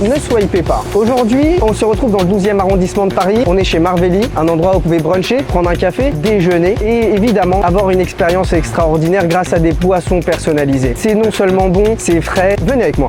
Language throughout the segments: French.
Ne swipez pas. Aujourd'hui, on se retrouve dans le 12e arrondissement de Paris. On est chez Marvelli, un endroit où vous pouvez bruncher, prendre un café, déjeuner et évidemment avoir une expérience extraordinaire grâce à des boissons personnalisées. C'est non seulement bon, c'est frais. Venez avec moi.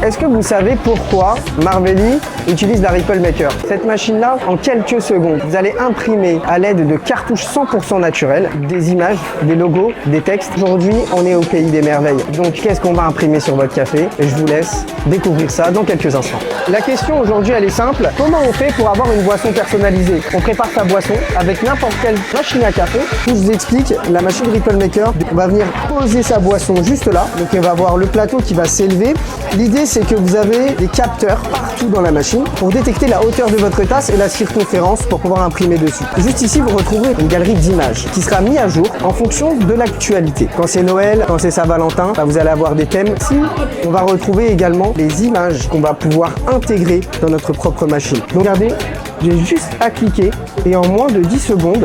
Est-ce que vous savez pourquoi Marvelli utilise la Ripple Maker? Cette machine-là, en quelques secondes, vous allez imprimer à l'aide de cartouches 100% naturelles des images, des logos, des textes. Aujourd'hui, on est au pays des merveilles. Donc, qu'est-ce qu'on va imprimer sur votre café? Et je vous laisse découvrir ça dans quelques instants. La question aujourd'hui, elle est simple. Comment on fait pour avoir une boisson personnalisée? On prépare sa boisson avec n'importe quelle machine à café. Je vous explique, la machine Ripple Maker, on va venir poser sa boisson juste là. Donc, on va avoir le plateau qui va s'élever. L'idée, c'est que vous avez des capteurs partout dans la machine pour détecter la hauteur de votre tasse et la circonférence pour pouvoir imprimer dessus. Juste ici, vous retrouvez une galerie d'images qui sera mise à jour en fonction de l'actualité. Quand c'est Noël, quand c'est Saint-Valentin, vous allez avoir des thèmes. Ici, on va retrouver également les images qu'on va pouvoir intégrer dans notre propre machine. Donc regardez, j'ai juste à cliquer et en moins de 10 secondes,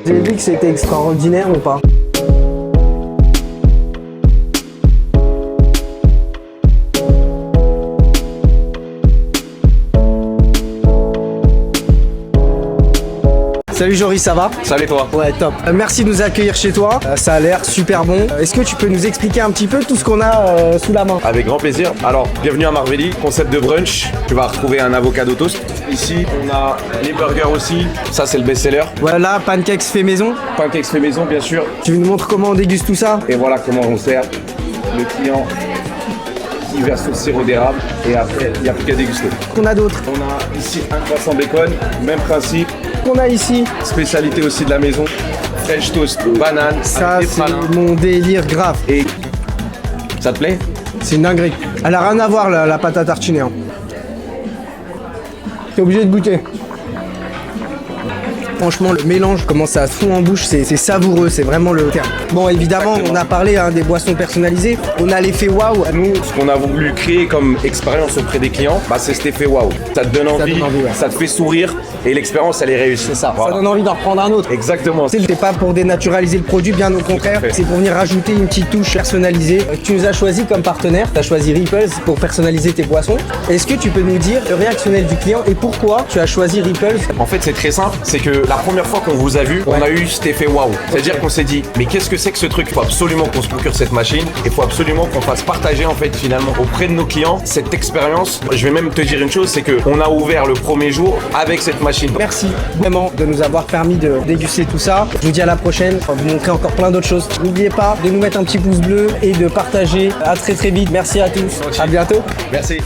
vous avez vu que c'était extraordinaire ou pas? Salut Joris, ça va? Salut toi. Ouais, top. Merci de nous accueillir chez toi. Ça a l'air super bon. Est-ce que tu peux nous expliquer un petit peu tout ce qu'on a sous la main? Avec grand plaisir. Alors, bienvenue à Marvelli, concept de brunch. Tu vas retrouver un avocado toast. Ici, on a les burgers aussi. Ça, c'est le best-seller. Voilà, pancakes fait maison. Pancakes fait maison, bien sûr. Tu nous montres comment on déguste tout ça? Et voilà comment on sert. Le client qui verse son sirop d'érable. Et après, il n'y a plus qu'à déguster. Qu'on a d'autres? On a ici un croissant bacon. Même principe. Qu'on a ici? Spécialité aussi de la maison. French toast, banane, Ça, avec des c'est pralines. mon délire grave. Et ça te plaît? C'est une dinguerie. Elle a rien à voir, la pâte à tartiner. Hein. T'es obligé de goûter. Franchement, le mélange, comment ça fond en bouche, c'est savoureux, c'est vraiment le terme. Bon, évidemment, on a parlé des boissons personnalisées. On a l'effet waouh. Nous, ce qu'on a voulu créer comme expérience auprès des clients, c'est cet effet waouh. Ça te donne envie, ouais. ça te fait sourire et l'expérience, elle est réussie. C'est ça. Voilà. Ça donne envie d'en reprendre un autre. Exactement. C'est pas pour dénaturaliser le produit, bien au contraire. C'est pour venir rajouter une petite touche personnalisée. Tu nous as choisi comme partenaire. Tu as choisi Ripples pour personnaliser tes boissons. Est-ce que tu peux nous dire le réactionnel du client et pourquoi tu as choisi Ripples? En fait, c'est très simple. C'est que la première fois qu'on vous a vu, on a eu cet effet waouh. C'est-à-dire qu'on s'est dit, mais qu'est-ce que c'est que ce truc? Il faut absolument qu'on se procure cette machine. Il faut absolument qu'on fasse partager en fait finalement auprès de nos clients cette expérience. Je vais même te dire une chose, c'est que on a ouvert le premier jour avec cette machine. Merci vraiment de nous avoir permis de déguster tout ça. Je vous dis à la prochaine. On va vous montrer encore plein d'autres choses. N'oubliez pas de nous mettre un petit pouce bleu et de partager. À très vite. Merci à tous. À bientôt. Merci.